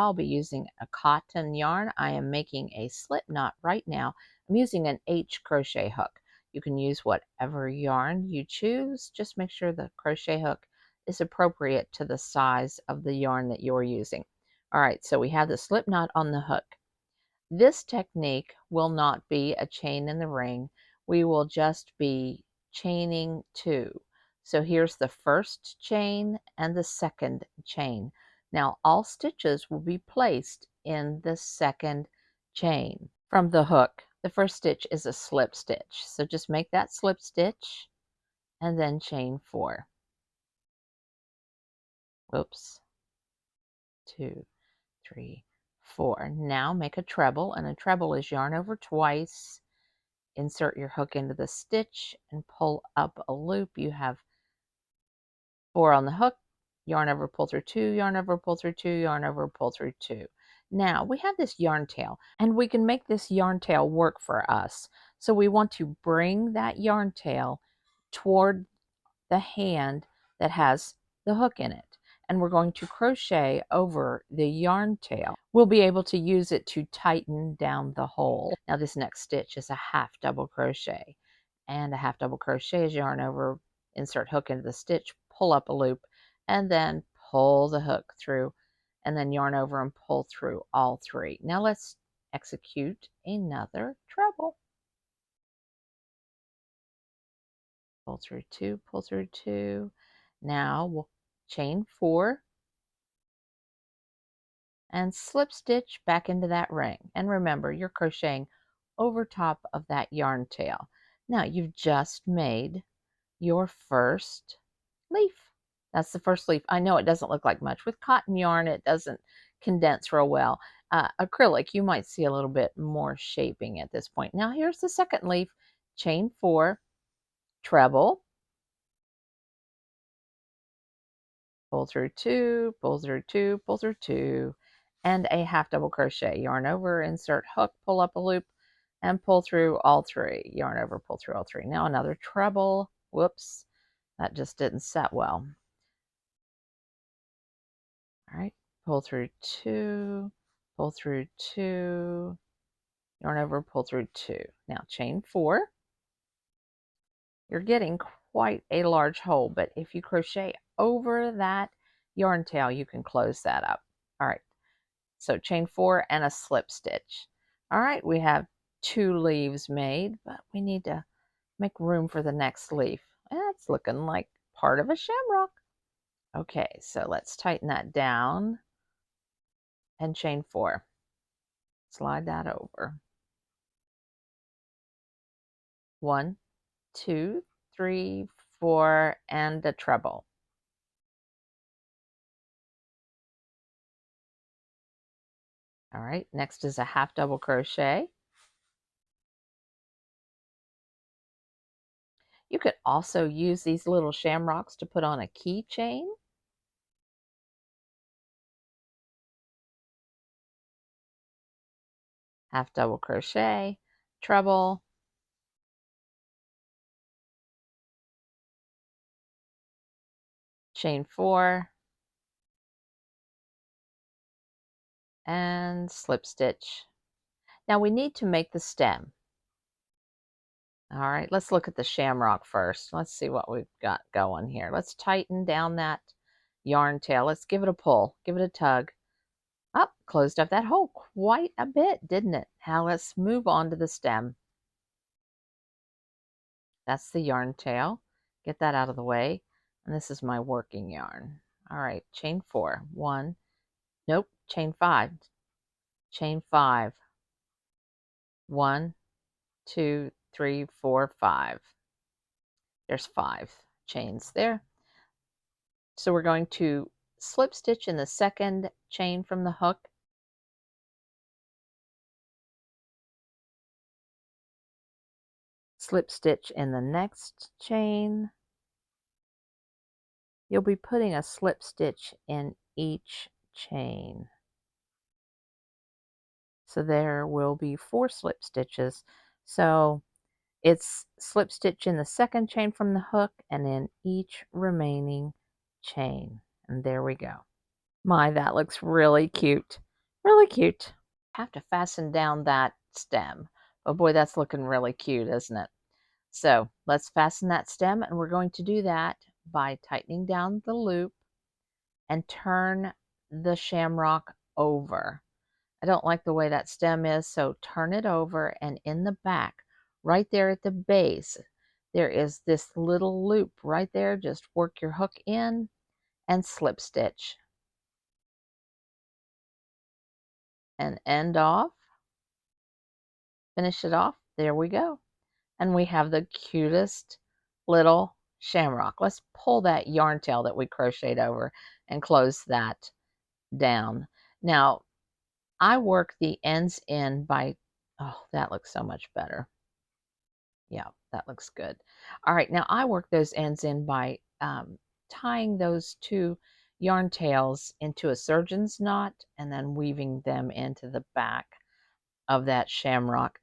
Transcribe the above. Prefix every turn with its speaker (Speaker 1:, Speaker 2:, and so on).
Speaker 1: I'll be using a cotton yarn. I am making a slip knot right now. I'm using an H crochet hook. You can use whatever yarn you choose. Just make sure the crochet hook is appropriate to the size of the yarn that you're using. All right, so we have the slip knot on the hook. This technique will not be a chain in the ring. We will just be chaining 2. So here's the first chain and the second chain. Now all stitches will be placed in the second chain from the hook. The first stitch is a slip stitch. So just make that slip stitch and then chain 4. Oops. 2, 3, 4. Now make a treble, and a treble is yarn over twice. Insert your hook into the stitch and pull up a loop. You have 4 on the hook, yarn over, pull through 2, yarn over, pull through 2, yarn over, pull through 2. Now we have this yarn tail, and we can make this yarn tail work for us. So we want to bring that yarn tail toward the hand that has the hook in it, and we're going to crochet over the yarn tail. We'll be able to use it to tighten down the hole. Now this next stitch is a half double crochet, and a half double crochet is yarn over, insert hook into the stitch, pull up a loop, and then pull the hook through, and then yarn over and pull through all 3. Now let's execute another treble. Pull through 2, pull through 2. Now we'll chain 4 and slip stitch back into that ring. And remember, you're crocheting over top of that yarn tail. Now you've just made your first leaf. That's the first leaf. I know it doesn't look like much. With cotton yarn, it doesn't condense real well. Acrylic, you might see a little bit more shaping at this point. Now here's the second leaf. Chain 4, treble, pull through 2, pull through 2, pull through 2, and a half double crochet. Yarn over, insert hook, pull up a loop, and pull through all 3. Yarn over, pull through all 3. Now another treble. Whoops, that just didn't set well. All right, pull through 2, pull through 2, yarn over, pull through 2. Now chain 4. You're getting quite a large hole, but if you crochet over that yarn tail, you can close that up. All right, so chain 4 and a slip stitch. All right, we have 2 leaves made, but we need to make room for the next leaf. That's looking like part of a shamrock. Okay, so let's tighten that down and chain 4. Slide that over. 1, 2, 3, 4, and a treble. All right, next is a half double crochet. You could also use these little shamrocks to put on a keychain. Half double crochet, treble, chain 4, and slip stitch. Now we need to make the stem. All right, let's look at the shamrock first. Let's see what we've got going here. Let's tighten down that yarn tail. Let's give it a pull, give it a tug. Up, closed up that hole quite a bit, didn't it? Now let's move on to the stem. That's the yarn tail. Get that out of the way. And this is my working yarn. All right, chain 4. 1, nope, chain 5. Chain 5. 1, 2, 3, 4, 5. There's 5 chains there. So we're going to slip stitch in the second chain from the hook. Slip stitch in the next chain. You'll be putting a slip stitch in each chain. So there will be 4 slip stitches. So it's slip stitch in the second chain from the hook and in each remaining chain. And there we go. My, that looks really cute. Really cute. Have to fasten down that stem. Oh boy, that's looking really cute, isn't it? So let's fasten that stem, and we're going to do that by tightening down the loop and turn the shamrock over. I don't like the way that stem is, so turn it over, and in the back, right there at the base, there is this little loop right there. Just work your hook in and slip stitch and end off, finish it off. There we go. And we have the cutest little shamrock. Let's pull that yarn tail that we crocheted over and close that down. Now, I work the ends in by, oh, that looks so much better. Yeah, that looks good. All right, now I work those ends in by tying those two yarn tails into a surgeon's knot and then weaving them into the back of that shamrock.